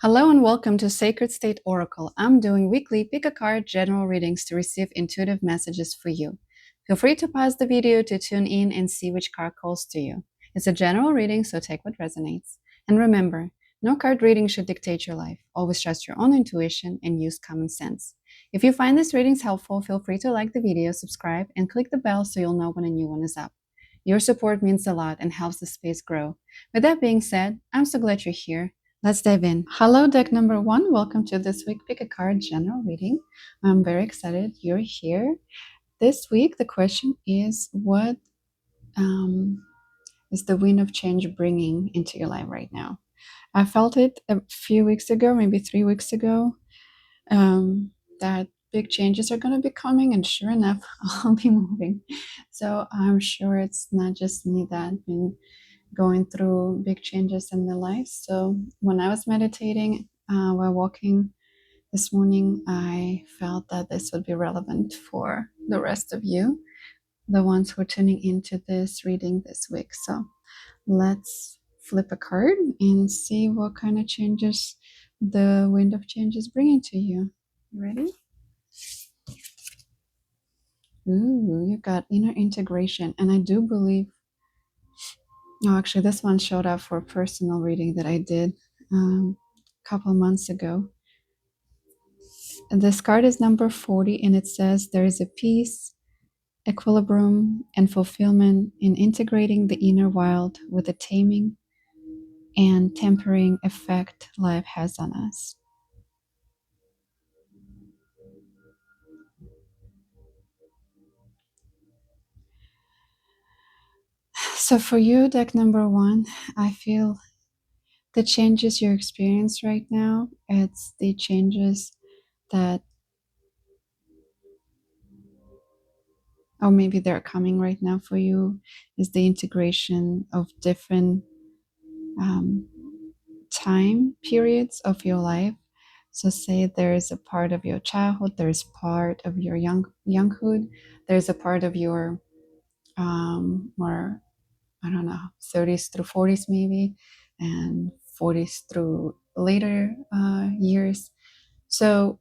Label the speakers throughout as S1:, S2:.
S1: Hello and welcome to Sacred State Oracle. I'm doing weekly pick a card general readings to receive intuitive messages for you. Feel free to pause the video to tune in and see which card calls to you. It's a general reading, so take what resonates. And remember, no card reading should dictate your life. Always trust your own intuition and use common sense. If you find these readings helpful, feel free to like the video, subscribe, and click the bell so you'll know when a new one is up. Your support means a lot and helps the space grow. With that being said, I'm so glad you're here. Let's dive in. Hello, deck number one. Welcome to this week Pick a Card general reading. I'm very excited you're here. This week, the question is, what is the wind of change bringing into your life right now? I felt it a few weeks ago, maybe 3 weeks ago, that big changes are going to be coming, and sure enough, I'll be moving. So I'm sure it's not just me that's been going through big changes in their life. So when I was meditating while walking this morning, I felt that this would be relevant for the rest of you, the ones who are tuning into this reading this week. So let's flip a card and see what kind of changes the wind of change is bringing to you. You ready? Ooh, you got inner integration. And I do believe, actually, this one showed up for a personal reading that I did a couple months ago. And this card is number 40, and it says there is a peace, equilibrium, and fulfillment in integrating the inner wild with the taming and tempering effect life has on us. So for you, deck number one, I feel the changes you experience right now, it's the changes that, or maybe they're coming right now for you, is the integration of different time periods of your life. So say there is a part of your childhood, there's part of your younghood, there's a part of your more, I don't know, 30s through 40s maybe, and 40s through later years. So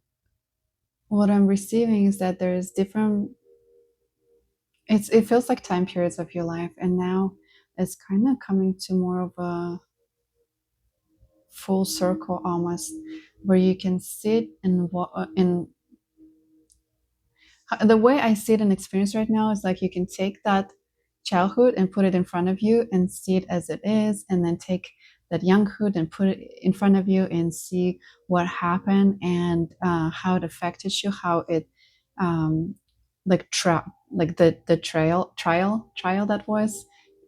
S1: what I'm receiving is that there's different, it feels like time periods of your life, and now it's kind of coming to more of a full circle almost, where you can sit and the way I see it and experience right now is like you can take that childhood and put it in front of you and see it as it is, and then take that younghood and put it in front of you and see what happened and how it affected you, how it like the trial that was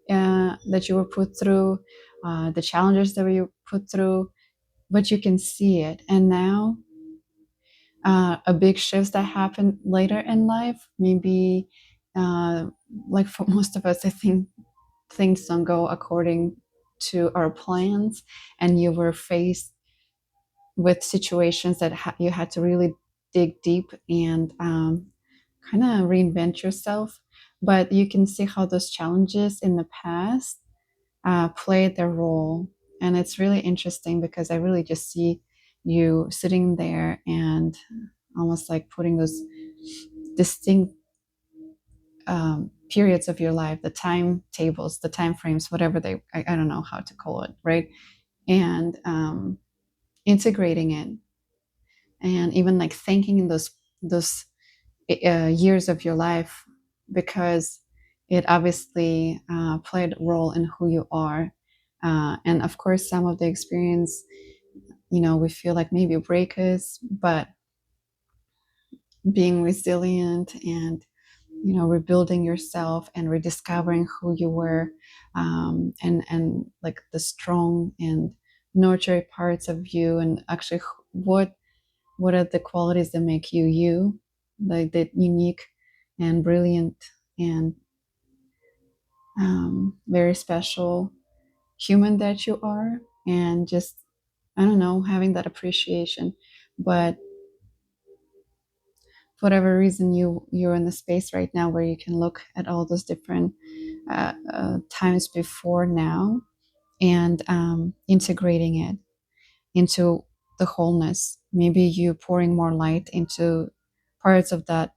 S1: that you were put through, the challenges that you put through, but you can see it. And now a big shift that happened later in life, maybe like for most of us, I think things don't go according to our plans, and you were faced with situations that you had to really dig deep and kind of reinvent yourself. But you can see how those challenges in the past played their role. And it's really interesting because I really just see you sitting there and almost like putting those distinct periods of your life, the timetables, the time frames, whatever I don't know how to call it, right? And integrating it, and even like thanking those years of your life, because it obviously played a role in who you are. And of course, some of the experience, we feel like maybe break us, but being resilient and rebuilding yourself and rediscovering who you were, and like the strong and nurtured parts of you, and actually what are the qualities that make you you, like that unique and brilliant and very special human that you are, and just, I don't know, having that appreciation. But for whatever reason, you're in the space right now where you can look at all those different times before now, and integrating it into the wholeness. Maybe you pouring more light into parts of that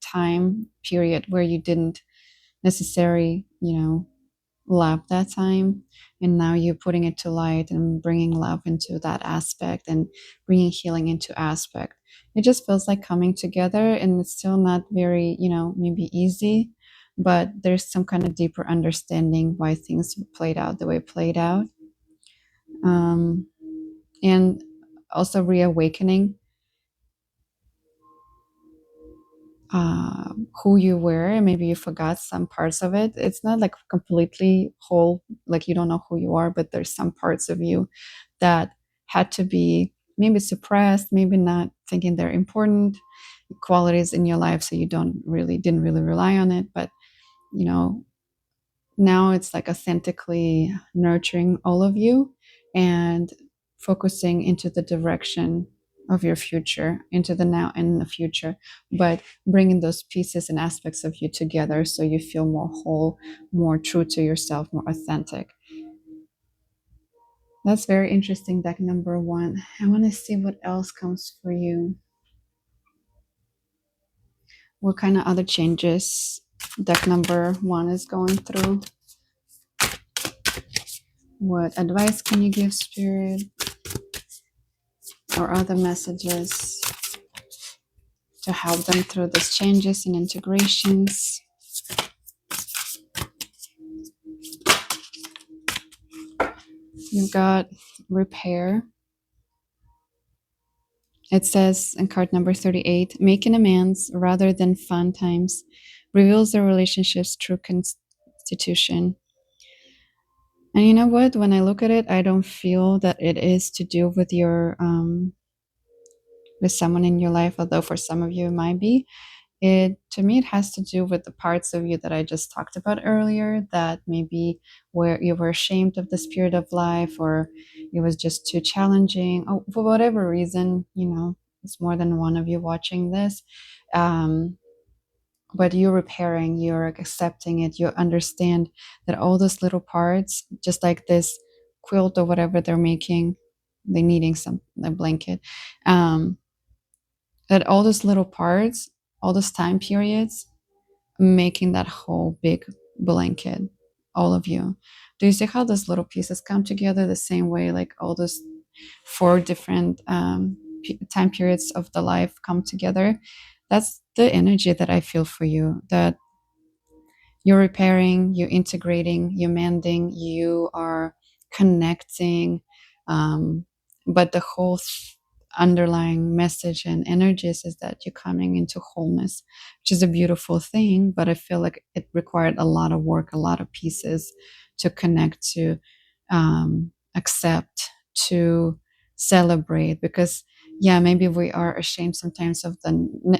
S1: time period where you didn't necessarily, love that time, and now you're putting it to light and bringing love into that aspect and bringing healing into aspect. It just feels like coming together, and it's still not very, maybe easy, but there's some kind of deeper understanding why things played out the way it played out. um, and also reawakening who you were, and maybe you forgot some parts of it. It's not like completely whole, like you don't know who you are, but there's some parts of you that had to be maybe suppressed, maybe not thinking they're important qualities in your life, so you didn't really rely on it. But you know now it's like authentically nurturing all of you and focusing into the direction of your future, into the now and the future, but bringing those pieces and aspects of you together so you feel more whole, more true to yourself, more authentic. That's very interesting, deck number one. I want to see what else comes for you. What kind of other changes deck number one is going through? What advice can you give, Spirit, or other messages to help them through these changes and integrations? You've got repair. It says in card number 38, making amends rather than fun times reveals the relationship's true constitution. And you know what? When I look at it, I don't feel that it is to do with your with someone in your life, although for some of you it might be. To me, it has to do with the parts of you that I just talked about earlier, that maybe where you were ashamed of the spirit of life, or it was just too challenging, or for whatever reason, it's more than one of you watching this. But you're repairing, you're accepting it, you understand that all those little parts, just like this quilt or whatever they're making, they're needing some a blanket, that all those little parts, all those time periods, making that whole big blanket, all of you. Do you see how those little pieces come together the same way, like all those four different time periods of the life come together? That's the energy that I feel for you, that you're repairing, you're integrating, you're mending, you are connecting. But the whole underlying message and energies is that you're coming into wholeness, which is a beautiful thing. But I feel like it required a lot of work, a lot of pieces to connect, to accept, to celebrate. Because yeah, maybe we are ashamed sometimes of the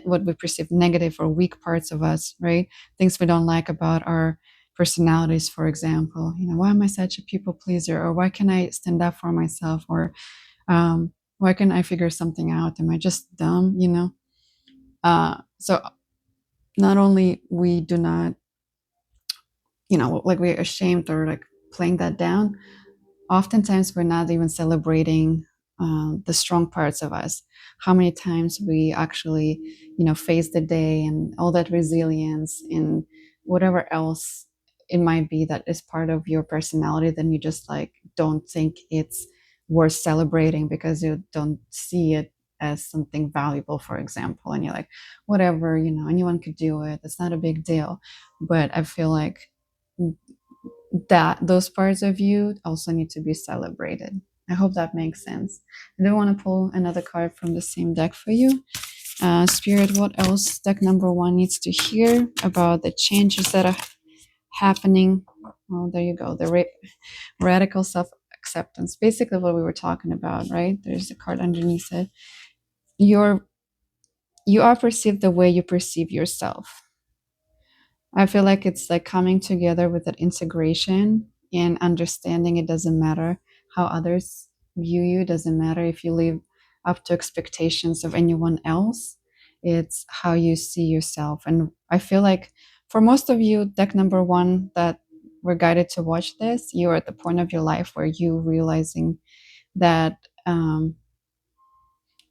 S1: what we perceive negative or weak parts of us, right? Things we don't like about our personalities, for example. Why am I such a people pleaser? Or why can I stand up for myself? Or why can I figure something out? Am I just dumb? So not only we do not, like we're ashamed or like playing that down, oftentimes we're not even celebrating the strong parts of us. How many times we actually, face the day and all that resilience and whatever else it might be that is part of your personality, then you just like don't think it's worth celebrating because you don't see it as something valuable, for example. And you're like, whatever, anyone could do it. It's not a big deal. But I feel like that those parts of you also need to be celebrated. I hope that makes sense. I do want to pull another card from the same deck for you. Spirit, what else deck number one needs to hear about the changes that are happening? Oh, there you go. The radical self-acceptance. Basically what we were talking about, right? There's a card underneath it. You are perceived the way you perceive yourself. I feel like it's like coming together with that integration and understanding it doesn't matter how others view you, it doesn't matter if you live up to expectations of anyone else. It's how you see yourself. And I feel like for most of you, deck number one, that we're guided to watch this, you're at the point of your life where you realizing that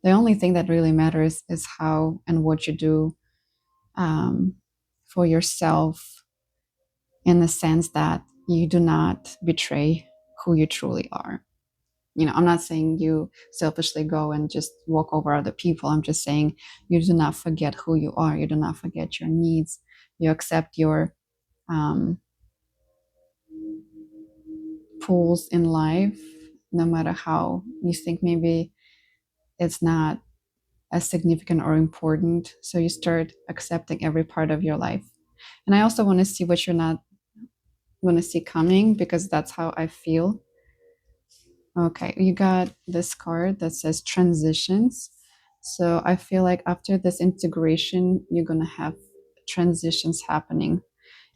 S1: The only thing that really matters is how and what you do um, for yourself, in the sense that you do not betray who you truly are. I'm not saying you selfishly go and just walk over other people. I'm just saying you do not forget who you are. You do not forget your needs. You accept your um, pulls in life, no matter how you think maybe it's not as significant or important. So you start accepting every part of your life. And I also want to see what you're not going to see coming, because that's how I feel. Okay, you got this card that says transitions. So I feel like after this integration, you're going to have transitions happening.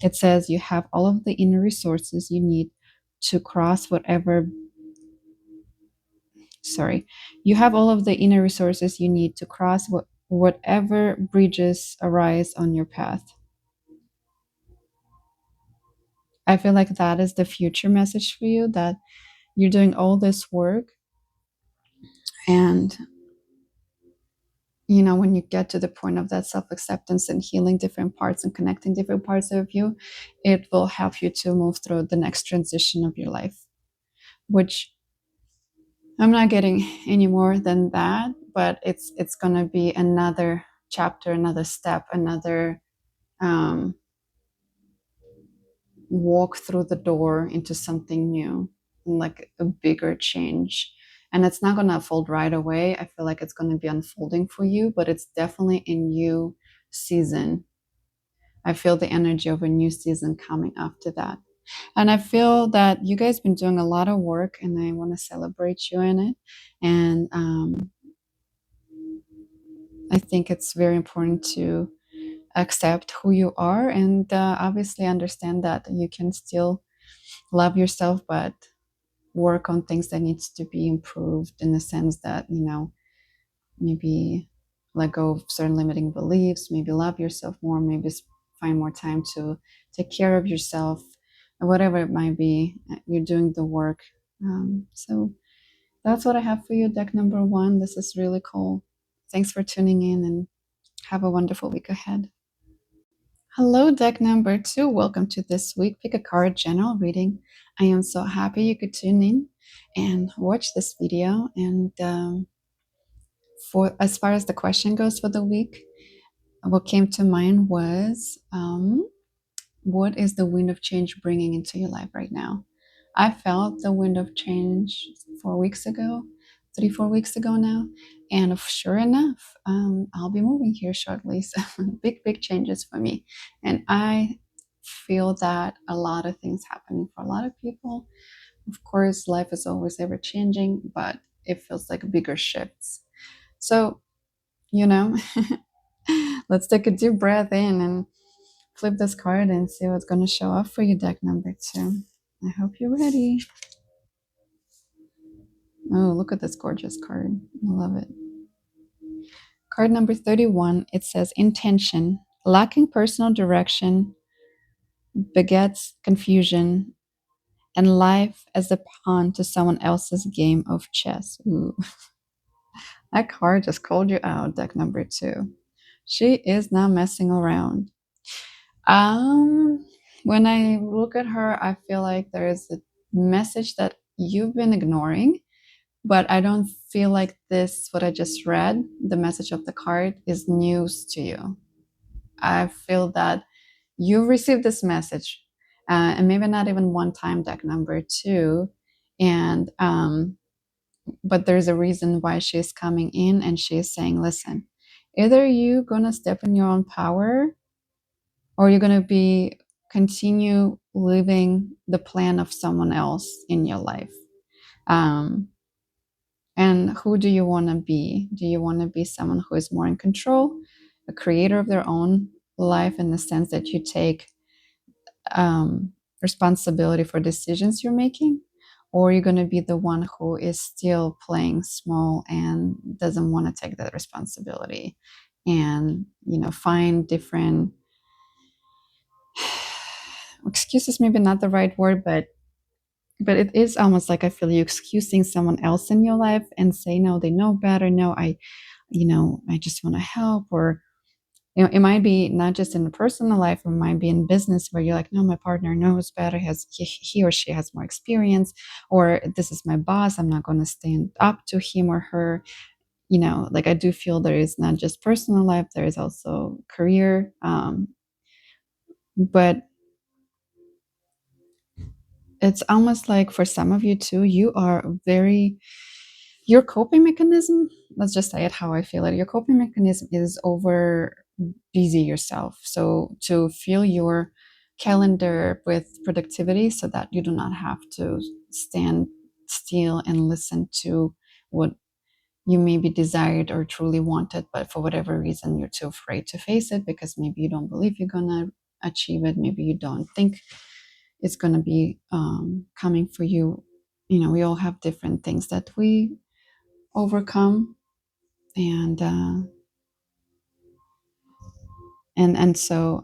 S1: It says you have all of the inner resources you need to cross whatever, sorry, you have all of the inner resources you need to cross whatever bridges arise on your path. I feel like that is the future message for you, that you're doing all this work, and when you get to the point of that self-acceptance and healing different parts and connecting different parts of you, it will help you to move through the next transition of your life, which I'm not getting any more than that, but it's going to be another chapter, another step, another um, walk through the door into something new, like a bigger change. And it's not going to unfold right away. I feel like it's going to be unfolding for you, but it's definitely a new season. I feel the energy of a new season coming after that. And I feel that you guys been doing a lot of work, and I want to celebrate you in it. And I think it's very important to accept who you are, and obviously understand that you can still love yourself, but work on things that needs to be improved, in the sense that maybe let go of certain limiting beliefs, maybe love yourself more, maybe find more time to take care of yourself, or whatever it might be. You're doing the work. So that's what I have for you, deck number 1. This is really cool. Thanks for tuning in, and have a wonderful week ahead. Hello, deck number 2. Welcome to this week Pick a Card general reading. I am so happy you could tune in and watch this video. And for as far as the question goes for the week, what came to mind was, what is the wind of change bringing into your life right now? I felt the wind of change 4 weeks ago, 3, 4 weeks ago now. And sure enough, I'll be moving here shortly. So big changes for me. And I feel that a lot of things happening for a lot of people. Of course, life is always ever changing, but it feels like bigger shifts. So, let's take a deep breath in and flip this card and see what's going to show up for you, deck number 2. I hope you're ready. Oh, look at this gorgeous card. I love it. Card number 31, it says intention. Lacking personal direction begets confusion and life as a pawn to someone else's game of chess. Ooh. That card just called you out, deck number 2. She is not messing around. When I look at her, I feel like there is a message that you've been ignoring, but I don't feel like this, what I just read, the message of the card, is news to you. I feel that you've received this message, and maybe not even one time, deck number 2, and but there's a reason why she's coming in, and she's saying, listen, either you're gonna step in your own power, or you're going to be continue living the plan of someone else in your life. And who do you want to be? Do you want to be someone who is more in control, a creator of their own life, in the sense that you take responsibility for decisions you're making? Or you're going to be the one who is still playing small and doesn't want to take that responsibility, and find different excuses, maybe not the right word, but but it is almost like I feel you excusing someone else in your life and say, no, they know better. No, I just want to help. Or, it might be not just in the personal life, it might be in business where you're like, no, my partner knows better, he or she has more experience, or this is my boss, I'm not going to stand up to him or her. Like I do feel there is not just personal life, there is also career. But it's almost like for some of you too, your coping mechanism, let's just say it how I feel it, your coping mechanism is over busy yourself. So to fill your calendar with productivity so that you do not have to stand still and listen to what you maybe desired or truly wanted, but for whatever reason you're too afraid to face it because maybe you don't believe you're gonna achieve it, maybe you don't think it's gonna be coming for you. We all have different things that we overcome, and so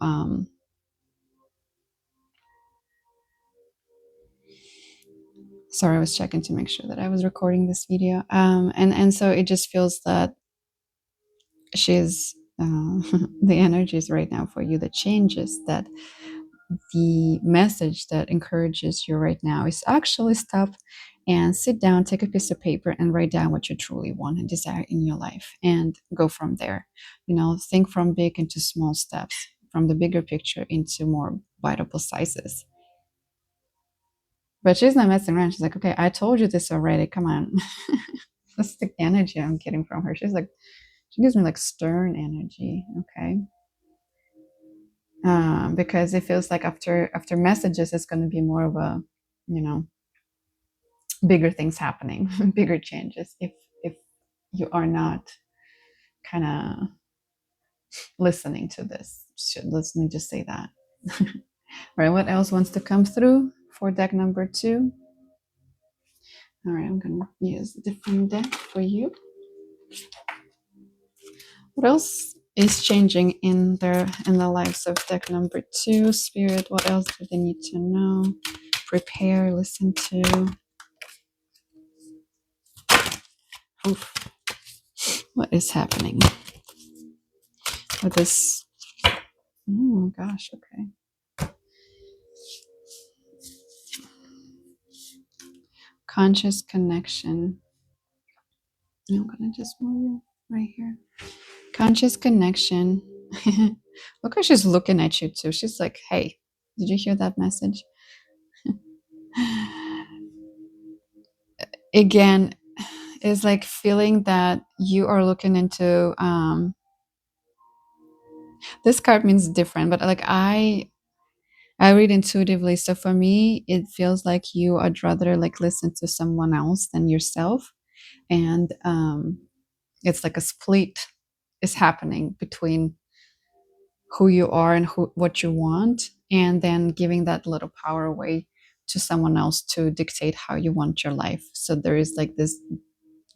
S1: sorry, I was checking to make sure that I was recording this video, and so it just feels that she's the energies right now for you, the changes, that the message that encourages you right now is actually stop and sit down, take a piece of paper and write down what you truly want and desire in your life and go from there. Think from big into small steps, from the bigger picture into more biteable sizes. But she's not messing around. She's like, okay, I told you this already. Come on. That's the energy I'm getting from her. She gives me like stern energy. Okay. Because it feels like after messages, it's going to be more of a, you know, bigger things happening, bigger changes. If you are not kind of listening to this, let's me just say that. All right. What else wants to come through for deck number 2? All right. I'm going to use a different deck for you. What else is changing in the lives of deck number 2? Spirit, what else do they need to know? Prepare, listen to. Oof. What is happening with this? Oh gosh, okay. Conscious connection. I'm gonna just move you right here. Conscious connection. Look how she's looking at you too. She's like, hey, did you hear that message? Again, is like feeling that you are looking into this card means different, but like I read intuitively, so for me it feels like you would rather like listen to someone else than yourself, and it's like a split is happening between who you are and what you want, and then giving that little power away to someone else to dictate how you want your life. So there is like this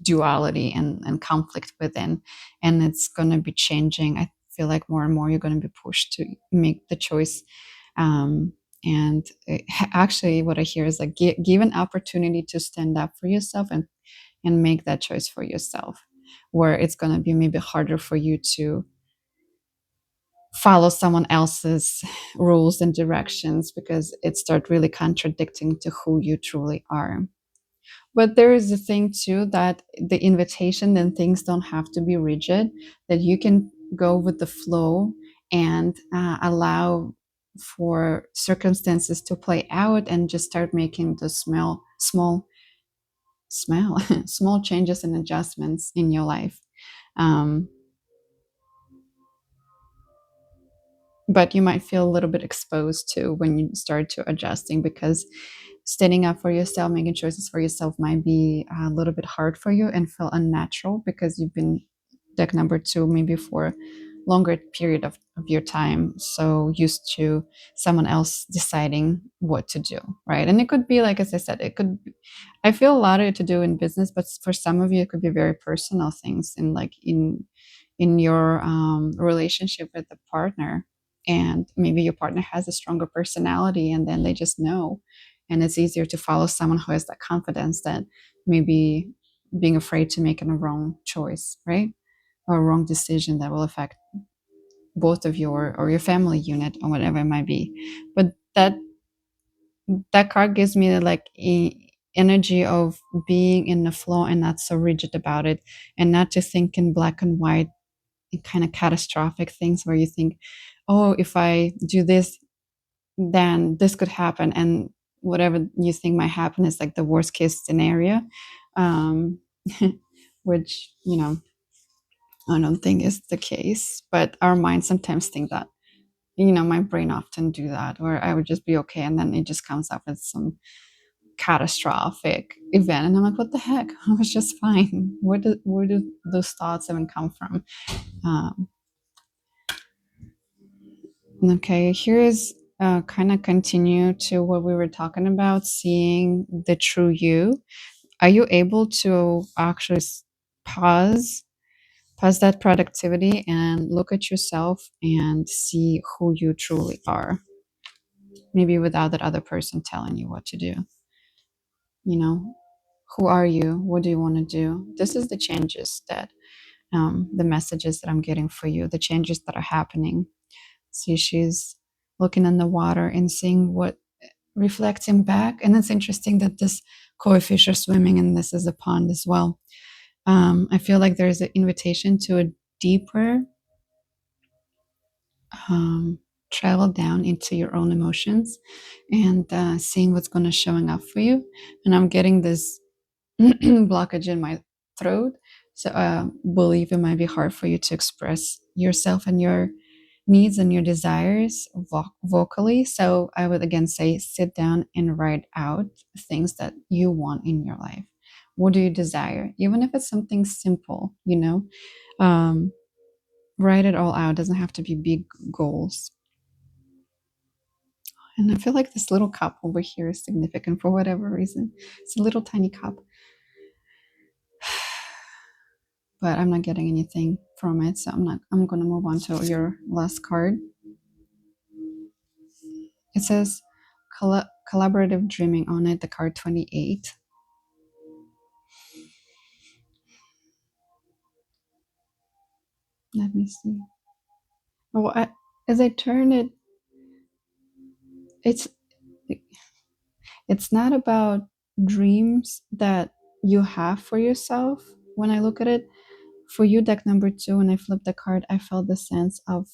S1: duality and conflict within, and it's going to be changing. I feel like more and more you're going to be pushed to make the choice. And actually what I hear is like give an opportunity to stand up for yourself and make that choice for yourself, where it's going to be maybe harder for you to follow someone else's rules and directions because it starts really contradicting to who you truly are. But there is a thing too, that the invitation and things don't have to be rigid, that you can go with the flow and allow for circumstances to play out and just start making the small changes and adjustments in your life. Um, but you might feel a little bit exposed to when you start to adjusting, because standing up for yourself, making choices for yourself might be a little bit hard for you and feel unnatural because you've been deck number 2 maybe for a longer period of your time, so used to someone else deciding what to do, right? And it could be like, as I said, it could be, I feel a lot of it to do in business, but for some of you it could be very personal things in like in your relationship with the partner, and maybe your partner has a stronger personality and then they just know, and it's easier to follow someone who has that confidence than maybe being afraid to make a wrong choice, right? Or a wrong decision that will affect both of your or your family unit or whatever it might be. But that card gives me like energy of being in the flow and not so rigid about it, and not to think in black and white, kind of catastrophic things where you think, oh, if I do this, then this could happen, and whatever you think might happen is like the worst case scenario, um, which I don't think is the case. But our minds sometimes think that. My brain often do that, where I would just be okay, and then it just comes up with some catastrophic event, and I'm like, what the heck? I was just fine. Where do those thoughts even come from? Um, okay, here's kind of continue to what we were talking about, seeing the true you. Are you able to actually pause that productivity and look at yourself and see who you truly are, maybe without that other person telling you what to do? you know who are you? What do you want to do? This is the changes that the messages that I'm getting for you, the changes that are happening. See, she's looking in the water and seeing what reflecting back. And it's interesting that this koi fish are swimming and this is a pond as well. I feel like there's an invitation to a deeper um, travel down into your own emotions and seeing what's going to showing up for you. And I'm getting this blockage in my throat. So I believe it might be hard for you to express yourself and your needs and your desires vocally. So I would again say sit down and write out things that you want in your life. What do you desire? Even if it's something simple, um, write it all out. It doesn't have to be big goals. And I feel like this little cup over here is significant for whatever reason. It's a little tiny cup, but I'm not getting anything from it. So I'm going to move on to your last card. It says collaborative dreaming on it, the card 28. Let me see. Oh, as I turn it, it's it's not about dreams that you have for yourself. When I look at it, for you, deck number 2, when I flipped the card, I felt the sense of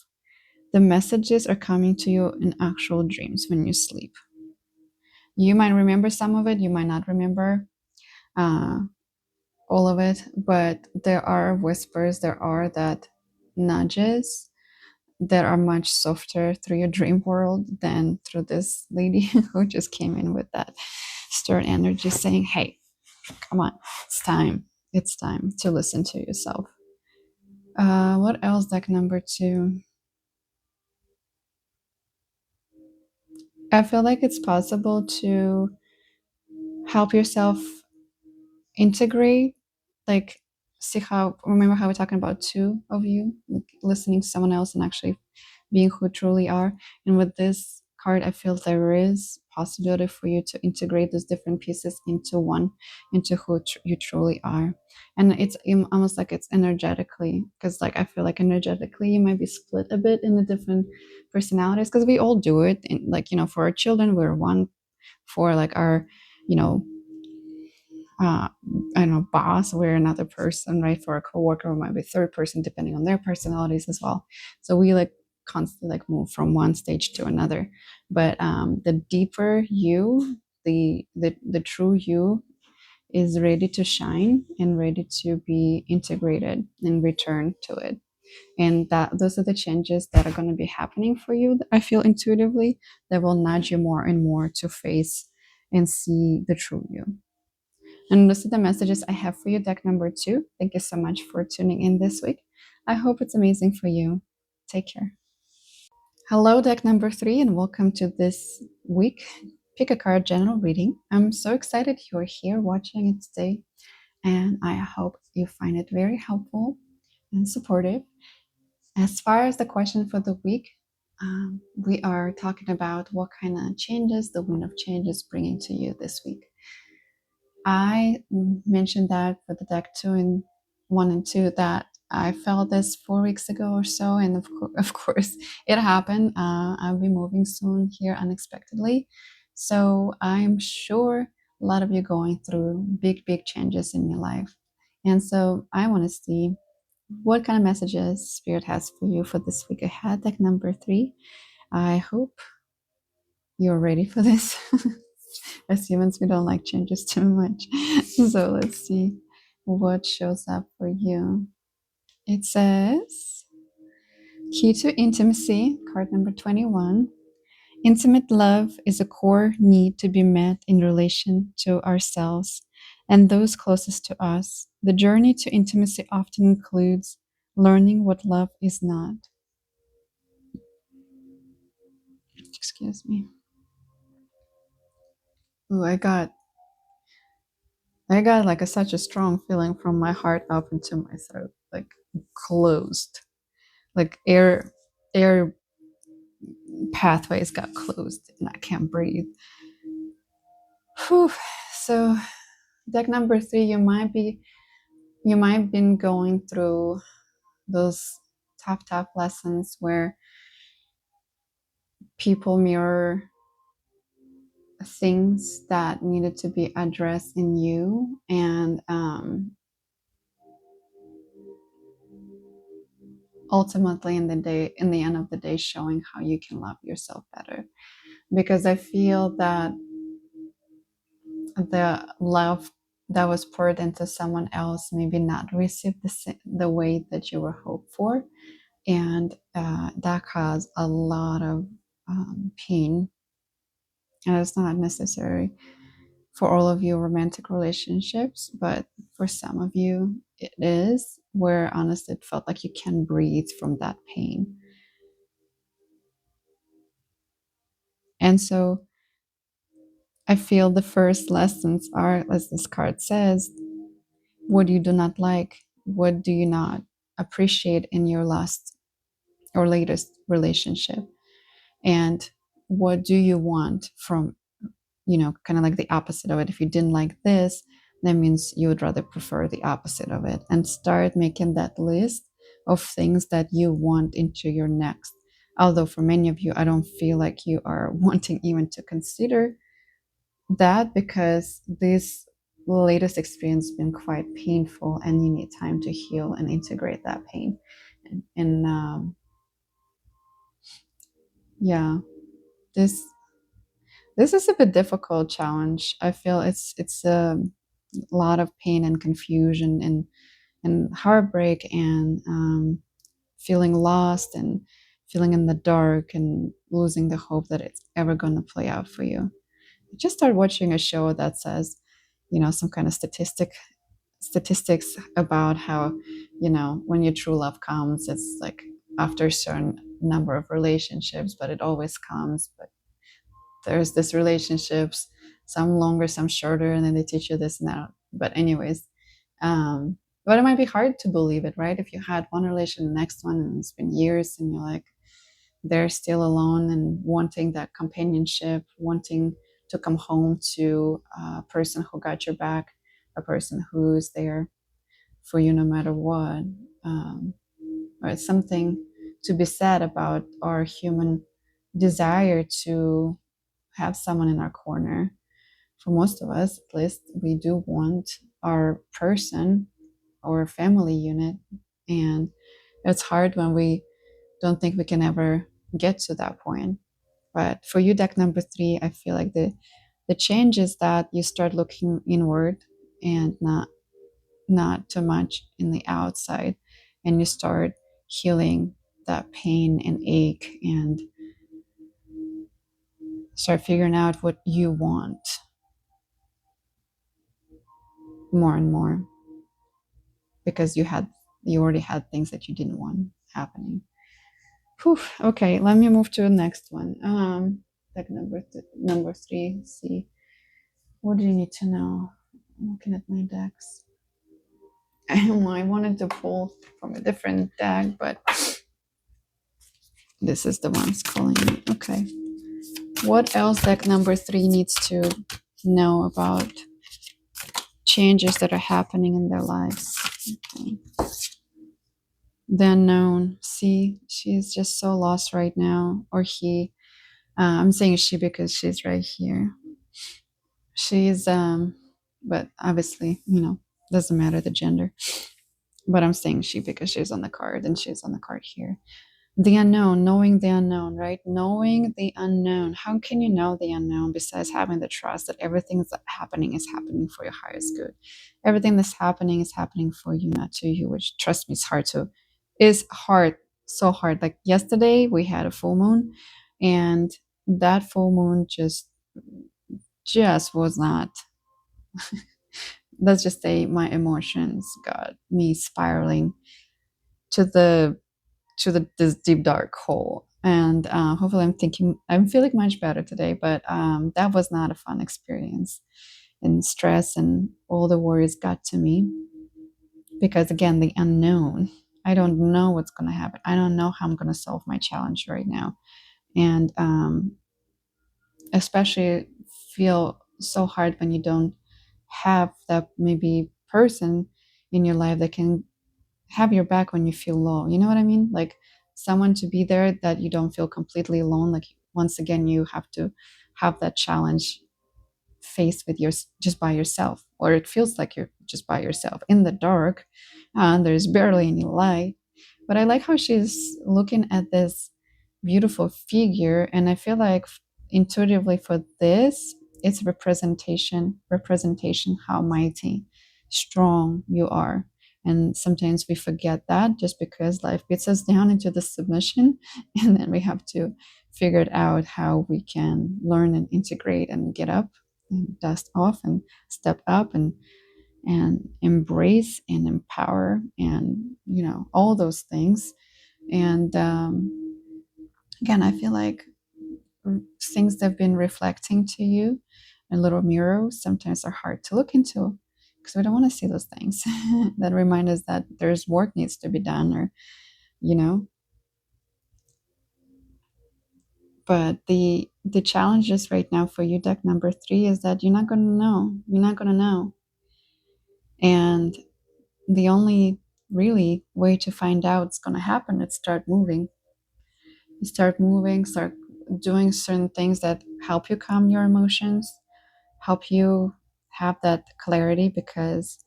S1: the messages are coming to you in actual dreams when you sleep. You might remember some of it, you might not remember uh, all of it, but there are whispers, there are that nudges that are much softer through your dream world than through this lady who just came in with that stern energy saying, hey, come on, it's time to listen to yourself. What else, deck number 2? I feel like it's possible to help yourself integrate, like, see how, remember how we're talking about two of you, like listening to someone else and actually being who truly are. And with this card, I feel there is possibility for you to integrate those different pieces into one, into who you truly are. And it's almost like it's energetically, because like I feel like energetically you might be split a bit in the different personalities, because we all do it. And like, for our children, we're one. For like our, you know I don't know, boss, we're another person, right? For a coworker, we might be third person, depending on their personalities as well. So we like constantly like move from one stage to another. But the deeper you, the true you, is ready to shine and ready to be integrated and return to it. And that those are the changes that are going to be happening for you. I feel intuitively that will nudge you more and more to face and see the true you. And those are the messages I have for you, deck number 2. Thank you so much for tuning in this week. I hope it's amazing for you. Take care. Hello, deck number 3, and welcome to this week Pick a Card general reading. I'm so excited you're here watching it today, and I hope you find it very helpful and supportive. As far as the question for the week, We are talking about what kind of changes the wind of change is bringing to you this week. I mentioned that for the deck 1 and 2 that I felt this 4 weeks ago or so, and of course it happened. I'll be moving soon here unexpectedly, so I'm sure a lot of you going through big changes in your life, and so I want to see what kind of messages Spirit has for you for this week ahead. Deck number 3. I hope you're ready for this. As humans, we don't like changes too much. So let's see what shows up for you. It says Key to Intimacy, card number 21. Intimate love is a core need to be met in relation to ourselves and those closest to us. The journey to intimacy often includes learning what love is not. Excuse me. Ooh, I got like such a strong feeling from my heart up into my throat, like closed, like air pathways got closed, and I can't breathe. Whew. So deck number 3, you might been going through those tough lessons where people mirror things that needed to be addressed in you, and ultimately in the end of the day showing how you can love yourself better, because I feel that the love that was poured into someone else maybe not received the way that you were hoped for, and that caused a lot of pain, and it's not necessary for all of you romantic relationships, but for some of you it is, where honestly it felt like you can't breathe from that pain. And so I feel the first lessons are, as this card says, what you do not like, what do you not appreciate in your last or latest relationship, and what do you want from, kind of like the opposite of it. If you didn't like this, that means you would rather prefer the opposite of it, and start making that list of things that you want into your next. Although for many of you, I don't feel like you are wanting even to consider that, because this latest experience has been quite painful and you need time to heal and integrate that pain. And yeah, this is a bit difficult challenge. I feel it's a lot of pain and confusion and heartbreak, and feeling lost and feeling in the dark and losing the hope that it's ever going to play out for you. Just start watching a show that says, some kind of statistics about how, when your true love comes, it's like after a certain number of relationships, but it always comes. But there's this relationships, some longer, some shorter, and then they teach you this and that. But anyways, but it might be hard to believe it, right? If you had one relation, the next one, and it's been years, and you're like, they're still alone and wanting that companionship, wanting to come home to a person who got your back, a person who's there for you no matter what. Or it's something to be said about our human desire to have someone in our corner. For most of us, at least, we do want our person or family unit. And it's hard when we don't think we can ever get to that point. But for you, deck number 3, I feel like the change is that you start looking inward and not too much in the outside, and you start healing that pain and ache, and start figuring out what you want more and more, because you already had things that you didn't want happening. Whew. Okay, let me move to the next one. Deck number 3. Let's see, what do you need to know? I'm looking at my decks. I wanted to pull from a different deck, but This is the ones calling me. Okay. What else deck number 3 needs to know about changes that are happening in their lives? Okay. The unknown. See, she's just so lost right now. Or he. I'm saying she because she's right here. She's, but obviously, doesn't matter the gender. But I'm saying she because she's on the card and she's on the card here. The unknown, knowing the unknown, right? Knowing the unknown. How can you know the unknown besides having the trust that everything that's happening is happening for your highest good? Everything that's happening is happening for you, not to you, which, trust me, is hard, so hard. Like yesterday, we had a full moon, and that full moon just was not. Let's just say my emotions got me spiraling to this deep dark hole, and hopefully I'm feeling much better today, but that was not a fun experience, and stress and all the worries got to me because, again, the unknown. I don't know what's going to happen. I don't know how I'm going to solve my challenge right now, and especially feel so hard when you don't have that maybe person in your life that can have your back when you feel low. You know what I mean? Like someone to be there that you don't feel completely alone. Like once again, you have to have that challenge faced with just by yourself, or it feels like you're just by yourself in the dark, and there's barely any light. But I like how she's looking at this beautiful figure, and I feel like intuitively for this, it's representation how mighty, strong you are. And sometimes we forget that just because life beats us down into the submission, and then we have to figure it out how we can learn and integrate and get up and dust off and step up and embrace and empower and all those things. And again, I feel like things that have been reflecting to you in little mirrors sometimes are hard to look into because we don't want to see those things that remind us that there's work needs to be done, or but the challenges right now for you, deck number 3, is that you're not going to know. And the only really way to find out what's going to happen is start moving. You start moving, start doing certain things that help you calm your emotions, help you have that clarity, because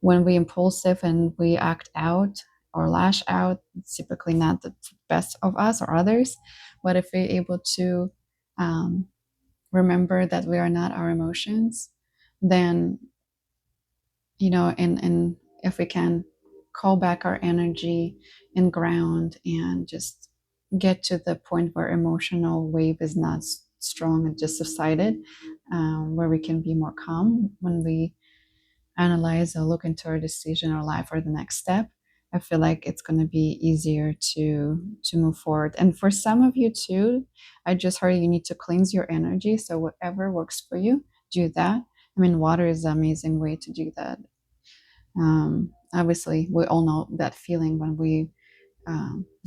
S1: when we impulsive and we act out or lash out, it's typically not the best of us or others. But if we're able to remember that we are not our emotions, then and if we can call back our energy and ground and just get to the point where emotional wave is not strong and just subsided, where we can be more calm when we analyze or look into our decision or life or the next step, I feel like it's going to be easier to move forward. And for some of you too, I just heard you need to cleanse your energy. So whatever works for you, do that. I mean, water is an amazing way to do that. Obviously, we all know that feeling when we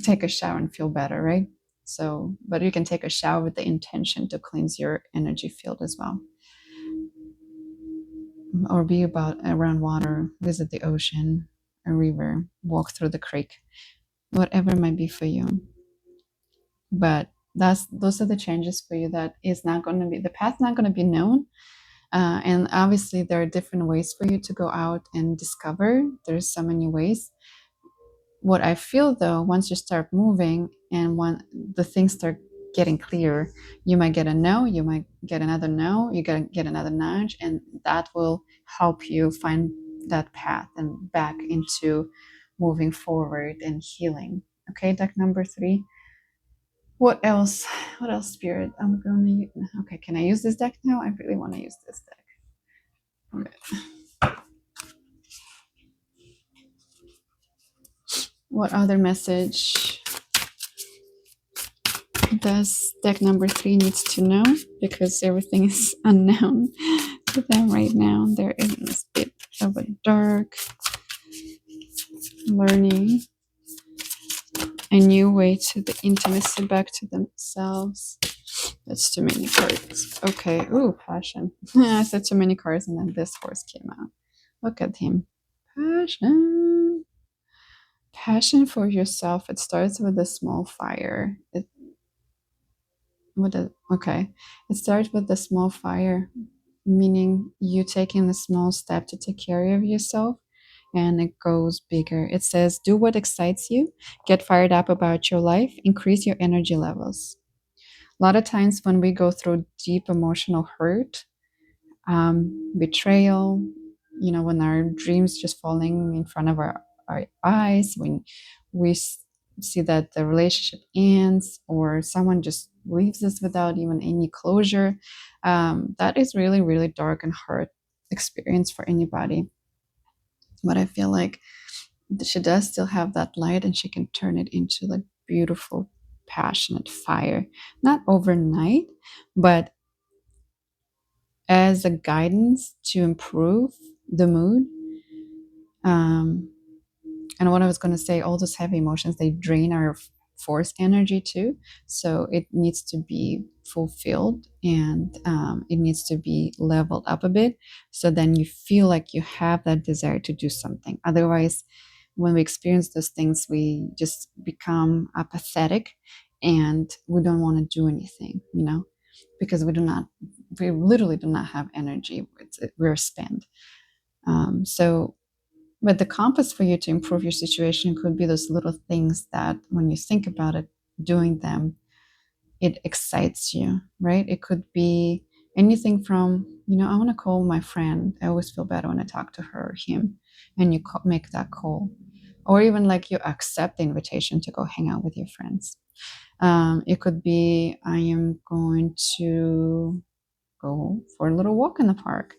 S1: take a shower and feel better, right? So, but you can take a shower with the intention to cleanse your energy field as well. Or be around water, visit the ocean, a river, walk through the creek, whatever it might be for you. But those are the changes for you. That is not going to be, the path's not going to be known. And obviously there are different ways for you to go out and discover. There's so many ways. What I feel though, once you start moving and when the things start getting clear, you might get a no, you might get another no, you get another nudge, and that will help you find that path and back into moving forward and healing. Okay, deck number 3. What else, Spirit? I'm gonna use, okay, can I use this deck now? I really want to use this deck. Okay. What other message does deck number 3 needs to know? Because everything is unknown to them right now. They're in this bit of a dark learning a new way to the intimacy, back to themselves. That's too many cards. Okay. Ooh, passion. I said too many cards, and then this horse came out. Look at him. Passion. Passion for yourself. It starts with a small fire. Okay. It starts with a small fire, meaning you taking a small step to take care of yourself, and it goes bigger. It says, do what excites you, get fired up about your life, increase your energy levels. A lot of times when we go through deep emotional hurt, betrayal, when our dreams just falling in front of our eyes, when we see that the relationship ends or someone just leaves us without even any closure, that is really, really dark and hard experience for anybody. But I feel like she does still have that light, and she can turn it into like beautiful, passionate fire. Not overnight, but as a guidance to improve the mood. Um, and what I was going to say, all those heavy emotions, they drain our force energy too. So it needs to be fulfilled, and it needs to be leveled up a bit. So then you feel like you have that desire to do something. Otherwise, when we experience those things, we just become apathetic and we don't want to do anything, because we literally do not have energy. We're spent. So, but the compass for you to improve your situation could be those little things that when you think about it, doing them, it excites you, right? It could be anything from, I want to call my friend. I always feel better when I talk to her or him, and you make that call. Or even like you accept the invitation to go hang out with your friends. It could be, I am going to go for a little walk in the park.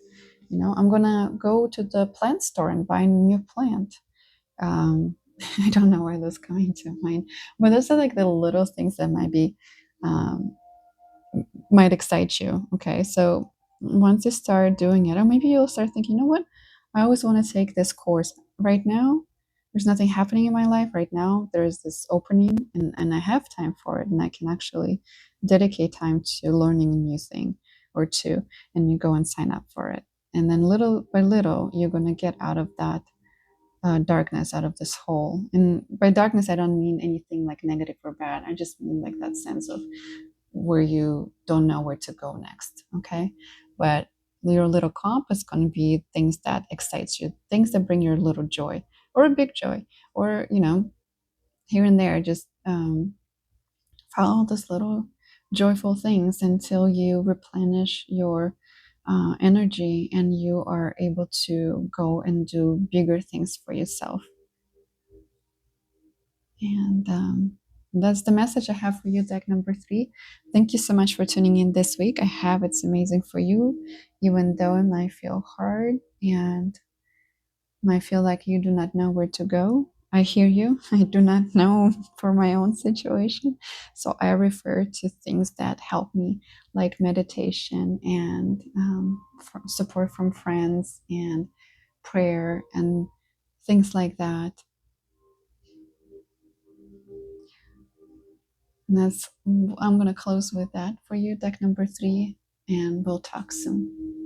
S1: I'm gonna go to the plant store and buy a new plant. um, I don't know why those come into mind, but those are like the little things that um, might excite you. Okay, so once you start doing it, or maybe you'll start thinking, you know what, I always want to take this course. Right now there's nothing happening in my life. Right now there's this opening, and I have time for it, and I can actually dedicate time to learning a new thing or two. And you go and sign up for it, and then little by little you're going to get out of that darkness, out of this hole. And by darkness I don't mean anything like negative or bad. I just mean like that sense of where you don't know where to go next. Okay, but your little compass is going to be things that excites you, things that bring you a little joy or a big joy, or here and there, just follow those little joyful things until you replenish your energy, and you are able to go and do bigger things for yourself. And that's the message I have for you, deck number 3. Thank you so much for tuning in this week. I have It's Amazing for You, even though it might feel hard and might feel like you do not know where to go. I hear you. I do not know for my own situation. So I refer to things that help me, like meditation and support from friends and prayer and things like that. I'm going to close with that for you, deck number 3, and we'll talk soon.